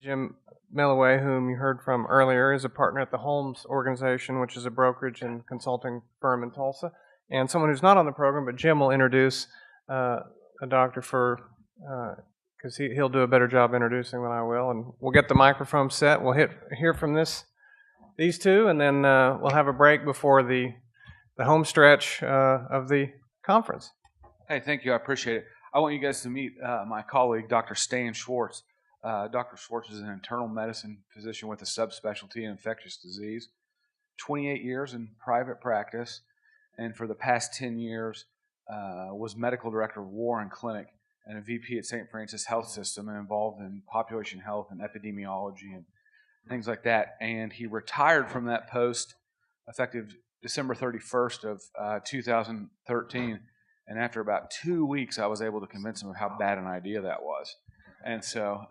Jim Milloway, whom you heard from earlier, is a partner at the Holmes Organization, which is a brokerage and consulting firm in Tulsa. And someone who's not on the program, but Jim will introduce a doctor because he'll do a better job introducing than I will. And we'll get the microphone set. We'll hear from these two, and then we'll have a break before the home stretch of the conference. Hey, thank you. I appreciate it. I want you guys to meet my colleague, Dr. Stan Schwartz. Dr. Schwartz is an internal medicine physician with a subspecialty in infectious disease, 28 years in private practice, and for the past 10 years was medical director of Warren Clinic and a VP at St. Francis Health System and involved in population health and epidemiology and things like that. And he retired from that post effective December 31st of 2013. And after about 2 weeks, I was able to convince him of how bad an idea that was. And so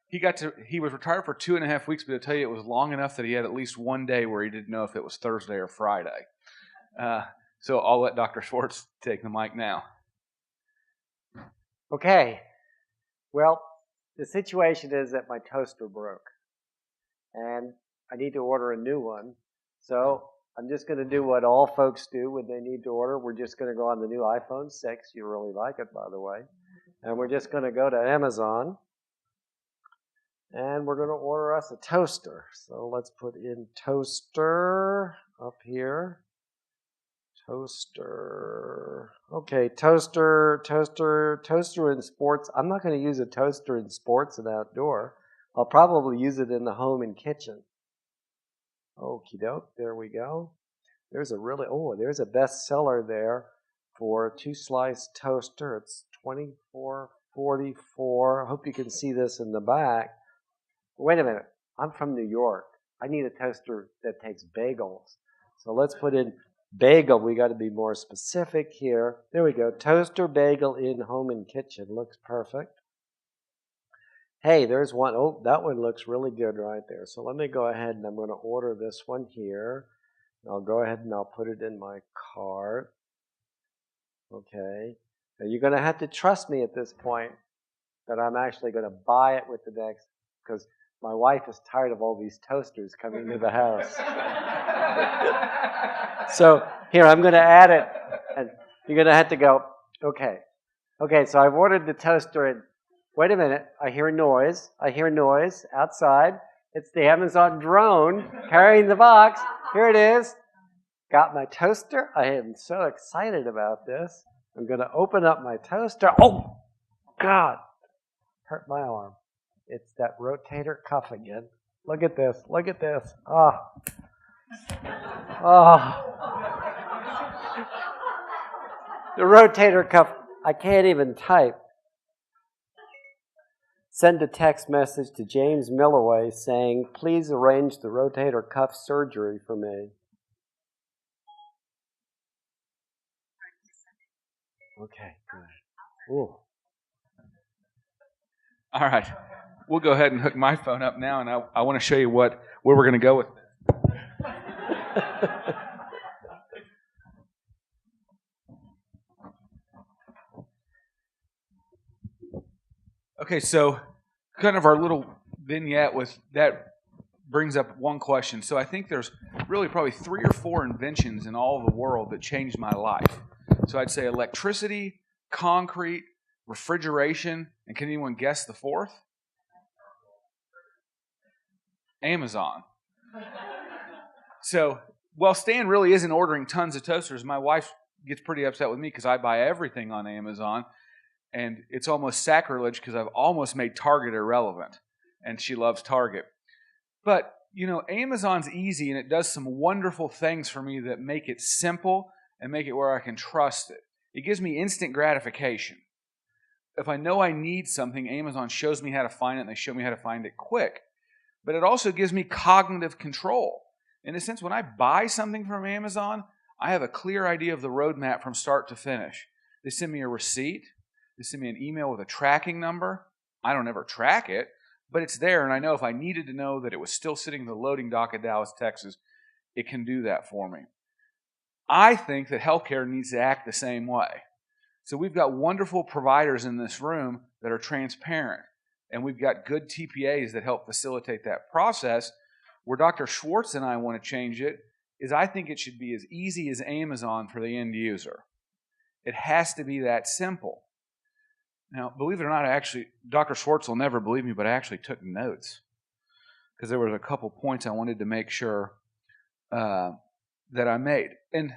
he was retired for 2.5 weeks, but I'll tell you, it was long enough that he had at least one day where he didn't know if it was Thursday or Friday. So I'll let Dr. Schwartz take the mic now. Okay. Well, the situation is that my toaster broke, and I need to order a new one. So I'm just going to do what all folks do when they need to order. We're just going to go on the new iPhone 6. You really like it, by the way. And we're just going to go to Amazon, and we're going to order us a toaster. So let's put in toaster up here. Toaster. Okay, toaster in sports. I'm not going to use a toaster in sports and outdoor. I'll probably use it in the home and kitchen. Okie doke, there we go. There's a bestseller there for a 2-slice toaster. It's $24.44. I hope you can see this in the back. Wait a minute, I'm from New York. I need a toaster that takes bagels. So let's put in bagel. We got to be more specific here. There we go. Toaster bagel in home and kitchen. Looks perfect. Hey, there's one. Oh, that one looks really good right there. So let me go ahead and I'm going to order this one here. I'll go ahead and I'll put it in my cart. Okay. Now you're going to have to trust me at this point that I'm actually going to buy it with the next, because my wife is tired of all these toasters coming to the house. So here, I'm going to add it, and you're going to have to go, okay. Okay, so I've ordered the toaster, and wait a minute, I hear noise outside. It's the Amazon drone carrying the box. Here it is. Got my toaster. I am so excited about this. I'm going to open up my toaster. Oh, God. Hurt my arm. It's that rotator cuff again. Look at this. Look at this. Oh. The rotator cuff. I can't even type. Send a text message to James Milloway saying, please arrange the rotator cuff surgery for me. Okay, good. Ooh. All right. We'll go ahead and hook my phone up now, and I want to show you where we're going to go with this. Okay, so kind of our little vignette with that brings up one question. So I think there's really probably 3 or 4 inventions in all of the world that changed my life. So I'd say electricity, concrete, refrigeration, and can anyone guess the 4th? Amazon. So, while Stan really isn't ordering tons of toasters, my wife gets pretty upset with me because I buy everything on Amazon, and it's almost sacrilege because I've almost made Target irrelevant, and she loves Target. But, you know, Amazon's easy, and it does some wonderful things for me that make it simple and make it where I can trust it. It gives me instant gratification. If I know I need something, Amazon shows me how to find it, and they show me how to find it quick. But it also gives me cognitive control. In a sense, when I buy something from Amazon, I have a clear idea of the roadmap from start to finish. They send me a receipt. They send me an email with a tracking number. I don't ever track it, but it's there, and I know if I needed to know that it was still sitting in the loading dock at Dallas, Texas, it can do that for me. I think that healthcare needs to act the same way. So we've got wonderful providers in this room that are transparent. And we've got good TPAs that help facilitate that process. Where Dr. Schwartz and I want to change it is I think it should be as easy as Amazon for the end user. It has to be that simple. Now, believe it or not, Dr. Schwartz will never believe me, but I actually took notes because there was a couple points I wanted to make sure that I made. And,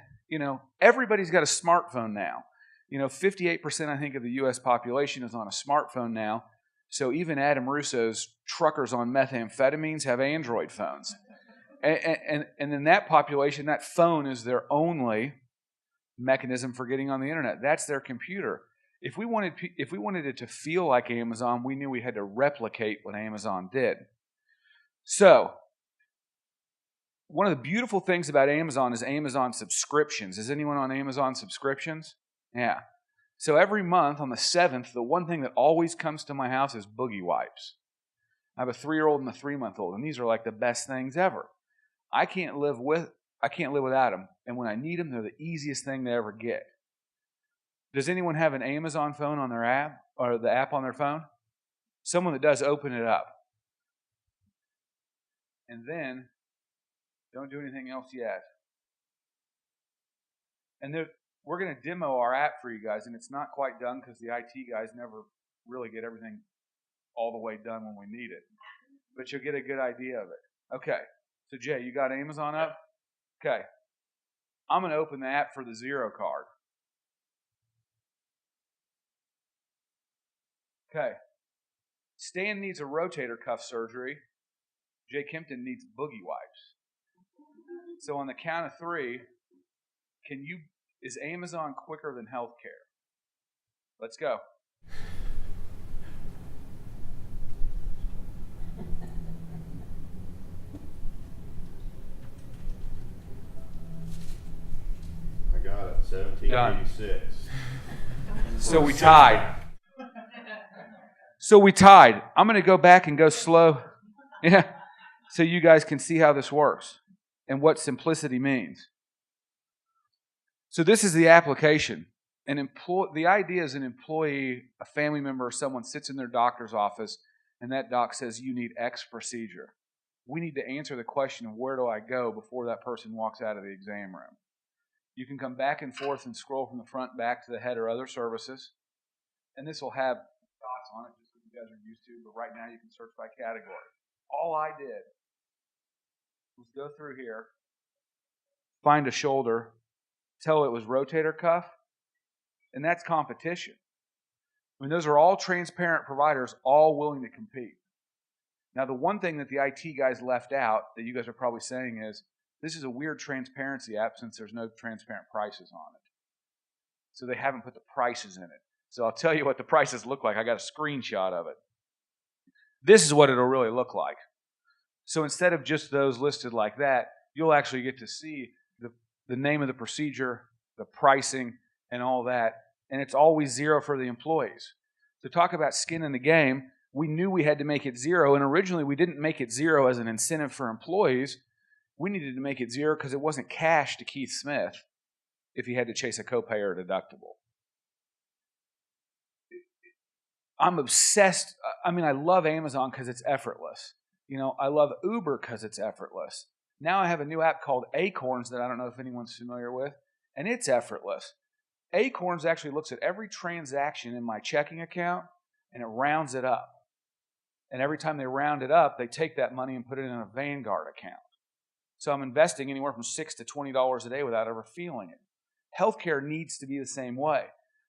everybody's got a smartphone now. 58% I think of the U.S. population is on a smartphone now. So even Adam Russo's truckers on methamphetamines have Android phones. And in that population, that phone is their only mechanism for getting on the internet. That's their computer. If we wanted it to feel like Amazon, we knew we had to replicate what Amazon did. So, one of the beautiful things about Amazon is Amazon subscriptions. Is anyone on Amazon subscriptions? Yeah. So every month on the 7th, the one thing that always comes to my house is boogie wipes. I have a 3-year-old and a 3-month-old, and these are like the best things ever. I can't live without them, and when I need them, they're the easiest thing to ever get. Does anyone have an Amazon phone on their app, or the app on their phone? Someone that does, open it up. And then, don't do anything else yet. And we're going to demo our app for you guys, and it's not quite done because the IT guys never really get everything all the way done when we need it. But you'll get a good idea of it. Okay, so Jay, you got Amazon up? Okay. I'm going to open the app for the Zero card. Okay. Stan needs a rotator cuff surgery. Jay Kempton needs boogie wipes. So on the count of 3, is Amazon quicker than healthcare? Let's go. I got it. 1786. So we tied. I'm going to go back and go slow. Yeah. So you guys can see how this works and what simplicity means. So this is the application. The idea is an employee, a family member, or someone sits in their doctor's office, and that doc says, you need X procedure. We need to answer the question of where do I go before that person walks out of the exam room. You can come back and forth and scroll from the front back to the head or other services. And this will have dots on it, just what you guys are used to, but right now you can search by category. All I did was go through here, find a shoulder, tell it was rotator cuff, and that's competition. I mean, those are all transparent providers, all willing to compete. Now, the one thing that the IT guys left out that you guys are probably saying is, this is a weird transparency app since there's no transparent prices on it. So they haven't put the prices in it. So I'll tell you what the prices look like. I got a screenshot of it. This is what it'll really look like. So instead of just those listed like that, you'll actually get to see the name of the procedure, the pricing, and all that. And it's always zero for the employees. To talk about skin in the game, we knew we had to make it zero. And originally we didn't make it zero as an incentive for employees. We needed to make it zero because it wasn't cash to Keith Smith if he had to chase a copay or a deductible. I'm obsessed. I mean, I love Amazon because it's effortless. I love Uber because it's effortless. Now I have a new app called Acorns that I don't know if anyone's familiar with, and it's effortless. Acorns actually looks at every transaction in my checking account, and it rounds it up. And every time they round it up, they take that money and put it in a Vanguard account. So I'm investing anywhere from $6 to $20 a day without ever feeling it. Healthcare needs to be the same way.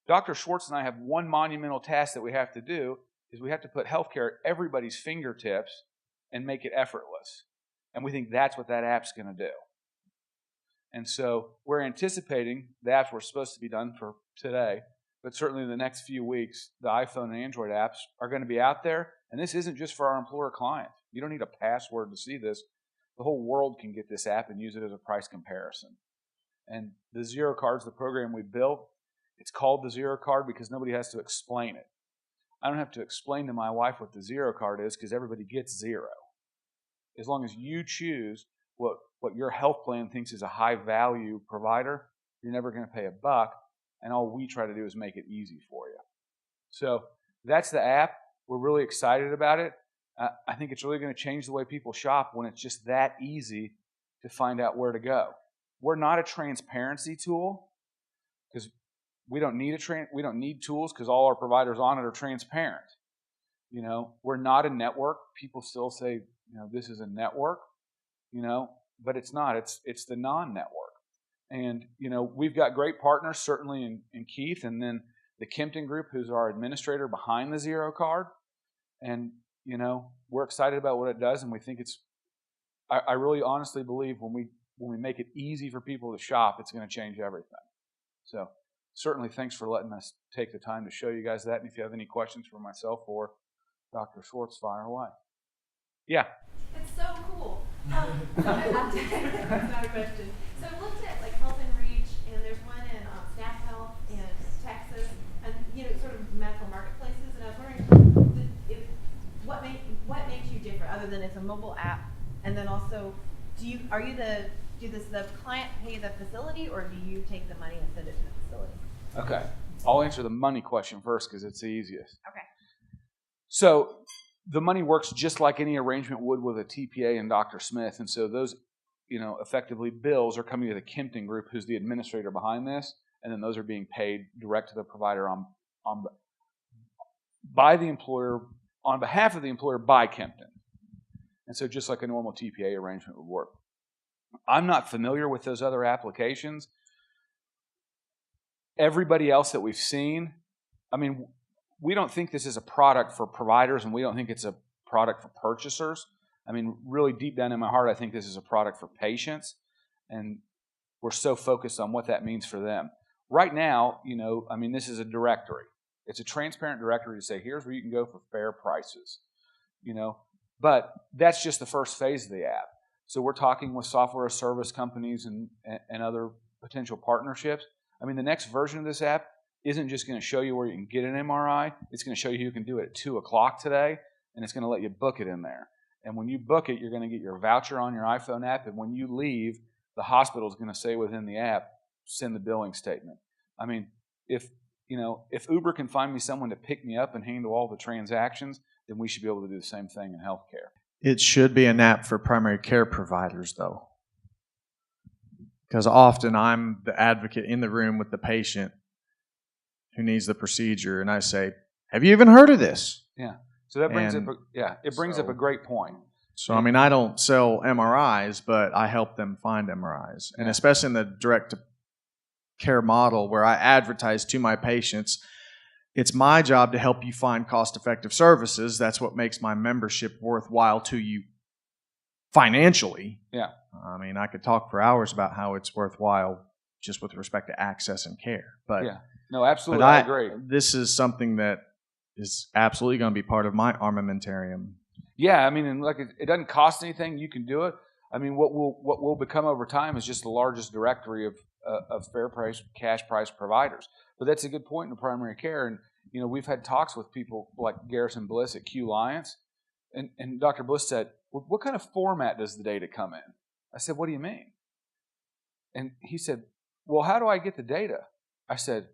Dr. Schwartz and I have one monumental task that we have to do, is we have to put healthcare at everybody's fingertips and make it effortless. And we think that's what that app's going to do. And so we're anticipating the apps were supposed to be done for today, but certainly in the next few weeks, the iPhone and Android apps are going to be out there. And this isn't just for our employer clients. You don't need a password to see this. The whole world can get this app and use it as a price comparison. And the Zero Card's the program we built. It's called the Zero Card because nobody has to explain it. I don't have to explain to my wife what the Zero Card is because everybody gets zero. As long as you choose what your health plan thinks is a high-value provider, you're never going to pay a buck, and all we try to do is make it easy for you. So that's the app. We're really excited about it. I think it's really going to change the way people shop when it's just that easy to find out where to go. We're not a transparency tool because we don't need we don't need tools because all our providers on it are transparent. We're not a network. People still say, this is a network, but it's not. It's the non-network. And, we've got great partners, certainly in Keith, and then the Kempton Group, who's our administrator behind the Zero Card. And, we're excited about what it does, and we think I really honestly believe when we make it easy for people to shop, it's going to change everything. So certainly thanks for letting us take the time to show you guys that. And if you have any questions for myself or Dr. Schwartz, fire away. Yeah. It's so cool. It's not a question. So I looked at like Health and Reach, and there's one in Snap Health in Texas, and sort of medical marketplaces. And I was wondering, what makes you different, other than it's a mobile app, and then also, does the client pay the facility, or do you take the money and send it to the facility? Okay, I'll answer the money question first because it's the easiest. Okay. So the money works just like any arrangement would with a TPA and Dr. Smith. And so those, effectively bills are coming to the Kempton Group, who's the administrator behind this. And then those are being paid direct to the provider by the employer, on behalf of the employer by Kempton. And so just like a normal TPA arrangement would work. I'm not familiar with those other applications. Everybody else that we've seen, we don't think this is a product for providers, and we don't think it's a product for purchasers. Really deep down in my heart, I think this is a product for patients, and we're so focused on what that means for them. Right now, this is a directory. It's a transparent directory to say, here's where you can go for fair prices, But that's just the first phase of the app. So we're talking with software service companies and other potential partnerships. The next version of this app isn't just going to show you where you can get an MRI. It's going to show you who can do it at 2 o'clock today, and it's going to let you book it in there. And when you book it, you're going to get your voucher on your iPhone app, and when you leave, the hospital is going to say within the app, send the billing statement. If Uber can find me someone to pick me up and handle all the transactions, then we should be able to do the same thing in healthcare. It should be an app for primary care providers, though. Because often I'm the advocate in the room with the patient who needs the procedure, and I say, have you even heard of this? Yeah. So that brings up a great point. So, I don't sell MRIs, but I help them find MRIs. And especially in the direct-to-care model where I advertise to my patients, it's my job to help you find cost-effective services. That's what makes my membership worthwhile to you financially. Yeah. I could talk for hours about how it's worthwhile just with respect to access and care. But yeah. No, absolutely, I agree. This is something that is absolutely going to be part of my armamentarium. Yeah, and it doesn't cost anything. You can do it. What will become over time is just the largest directory of fair price, cash price providers. But that's a good point in primary care. And we've had talks with people like Garrison Bliss at Q Alliance, and Dr. Bliss said, "What kind of format does the data come in?" I said, "What do you mean?" And he said, "Well, how do I get the data?" I said,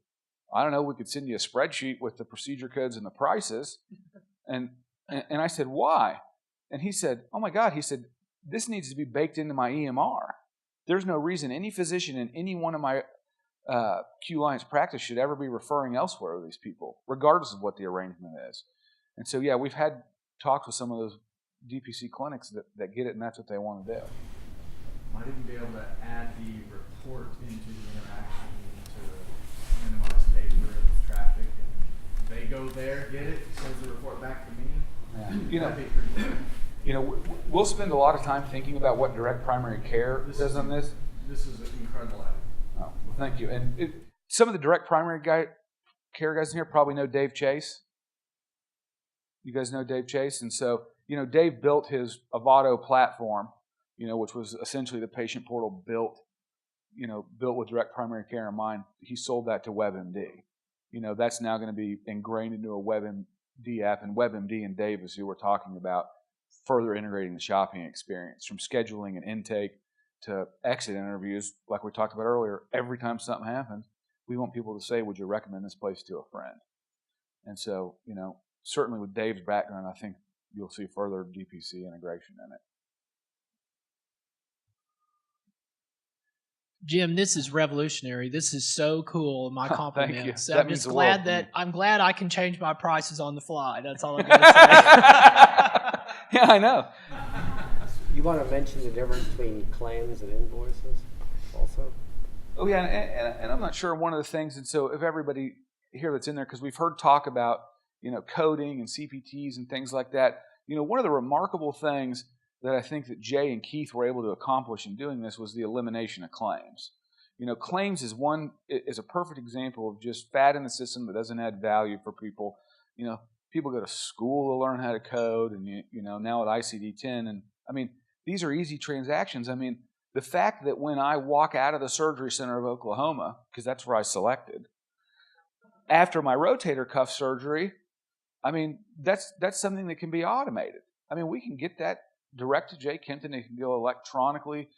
"I don't know. We could send you a spreadsheet with the procedure codes and the prices." And I said, "Why?" And he said, "Oh my God," he said, "this needs to be baked into my EMR. There's no reason any physician in any one of my Q Alliance practice should ever be referring elsewhere to these people, regardless of what the arrangement is." And so, yeah, we've had talks with some of those DPC clinics that get it, and that's what they want to do. Might even be able to add the report into the interaction to minimize data traffic. And they go there, get it, sends the report back to me. Yeah. That'd be pretty cool. We'll spend a lot of time thinking about what direct primary care does on this. This is an incredible app. Oh, well, thank you. And some of the direct primary care guys in here probably know Dave Chase. You guys know Dave Chase? And so, Dave built his Avado platform, which was essentially the patient portal built with direct primary care in mind. He sold that to WebMD. That's now going to be ingrained into a WebMD app, and WebMD and Dave is who we're talking about, further integrating the shopping experience from scheduling and intake to exit interviews. Like we talked about earlier, every time something happens, we want people to say, "Would you recommend this place to a friend?" And so, certainly with Dave's background, I think you'll see further DPC integration in it. Jim, this is revolutionary. This is so cool. My Thank compliments. you. That I'm means just the world glad to me. that I'm glad I can change my prices on the fly. That's all I'm going to say. Yeah, I know. You want to mention the difference between claims and invoices also? Oh, yeah, and I'm not sure one of the things, and so if everybody here that's in there, because we've heard talk about, coding and CPTs and things like that, one of the remarkable things that I think that Jay and Keith were able to accomplish in doing this was the elimination of claims. Claims is a perfect example of just fat in the system that doesn't add value for people. People go to school to learn how to code, and now with ICD-10, and I mean, these are easy transactions. I mean, the fact that when I walk out of the surgery center of Oklahoma, because that's where I selected, after my rotator cuff surgery, I mean, that's something that can be automated. I mean, we can get that direct to Jay Kempton. It can go electronically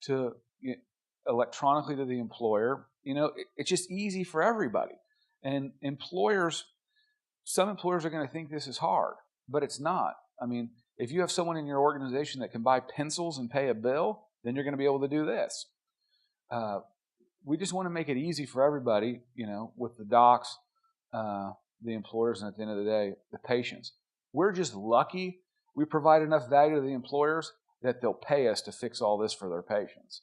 to the employer. It's just easy for everybody. And some employers are going to think this is hard, but it's not. I mean, if you have someone in your organization that can buy pencils and pay a bill, then you're going to be able to do this. We just want to make it easy for everybody, with the docs, the employers, and at the end of the day, the patients. We're just lucky we provide enough value to the employers that they'll pay us to fix all this for their patients.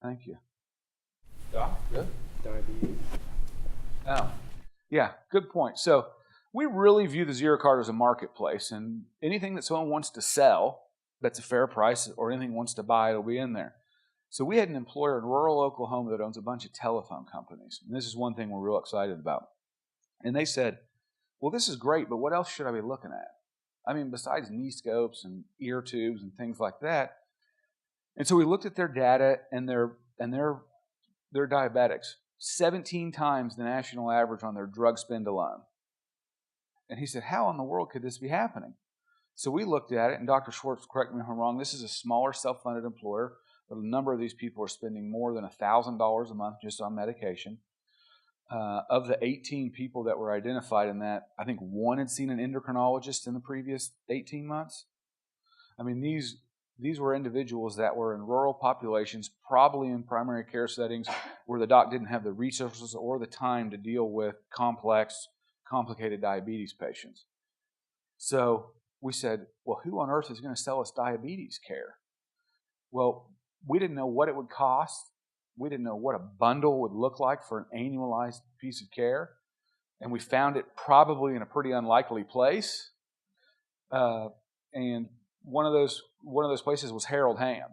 Thank you. Doc, good? Diabetes. Oh, yeah, good point. So we really view the Zero Card as a marketplace, and anything that someone wants to sell that's a fair price or anything wants to buy, it'll be in there. So we had an employer in rural Oklahoma that owns a bunch of telephone companies, and this is one thing we're real excited about. And they said, well, this is great, but what else should I be looking at? I mean, besides knee scopes and ear tubes and things like that. And so we looked at their data, and they're diabetics, 17 times the national average on their drug spend alone. And he said, how in the world could this be happening? So we looked at it, and Dr. Schwartz, correct me if I'm wrong, this is a smaller self-funded employer, but a number of these people are spending more than $1,000 a month just on medication. Of the 18 people that were identified in that, I think one had seen an endocrinologist in the previous 18 months. I mean, these were individuals that were in rural populations, probably in primary care settings where the doc didn't have the resources or the time to deal with complicated diabetes patients. So we said, well, who on earth is going to sell us diabetes care? Well, we didn't know what it would cost. We didn't know what a bundle would look like for an annualized piece of care. And we found it probably in a pretty unlikely place. And one of those places was Harold Hamm.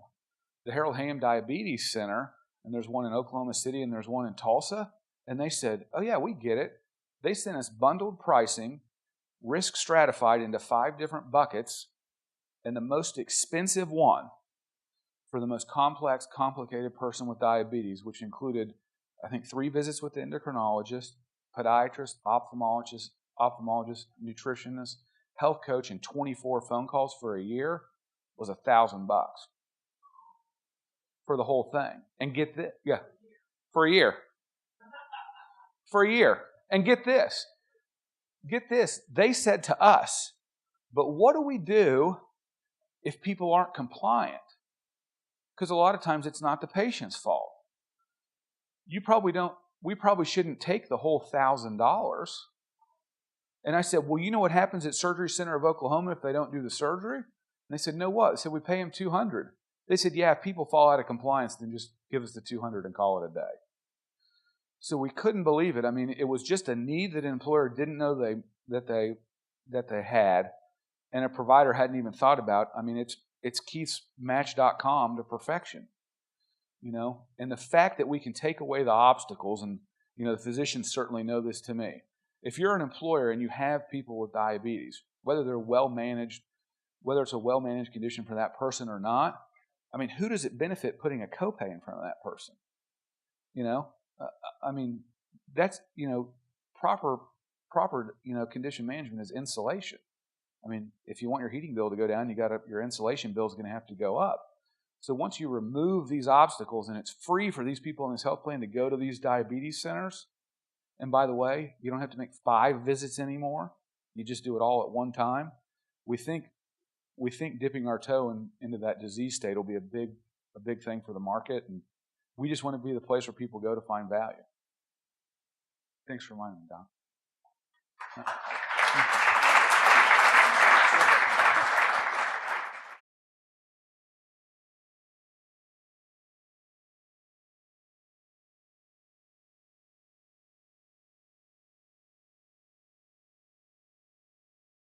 The Harold Hamm Diabetes Center, and there's one in Oklahoma City and there's one in Tulsa. And they said, oh yeah, we get it. They sent us bundled pricing, risk stratified into 5 different buckets, and the most expensive one for the most complex, complicated person with diabetes, which included, I think, 3 visits with the endocrinologist, podiatrist, ophthalmologist, nutritionist, health coach, and 24 phone calls for a year, was $1,000 for the whole thing. And get this, for a year. For a year. And get this, they said to us, but what do we do if people aren't compliant? Because a lot of times it's not the patient's fault. We probably shouldn't take the whole $1,000. And I said, well, you know what happens at Surgery Center of Oklahoma if they don't do the surgery? And they said, no, what? I said, we pay them $200. They said, yeah, if people fall out of compliance, then just give us the $200 and call it a day. So we couldn't believe it. I mean, it was just a need that an employer didn't know that they had, and a provider hadn't even thought about. I mean, it's KeithsMatch.com to perfection, And the fact that we can take away the obstacles, and the physicians certainly know this to me. If you're an employer and you have people with diabetes, whether they're whether it's a well-managed condition for that person or not, I mean, who does it benefit putting a copay in front of that person? I mean, that's, proper, condition management is insulation. I mean, if you want your heating bill to go down, your insulation bill is going to have to go up. So once you remove these obstacles and it's free for these people in this health plan to go to these diabetes centers And by the way, you don't have to make 5 visits anymore. You just do it all at one time. We think dipping our toe into that disease state will be a big thing for the market, and we just want to be the place where people go to find value. Thanks for reminding me, Don.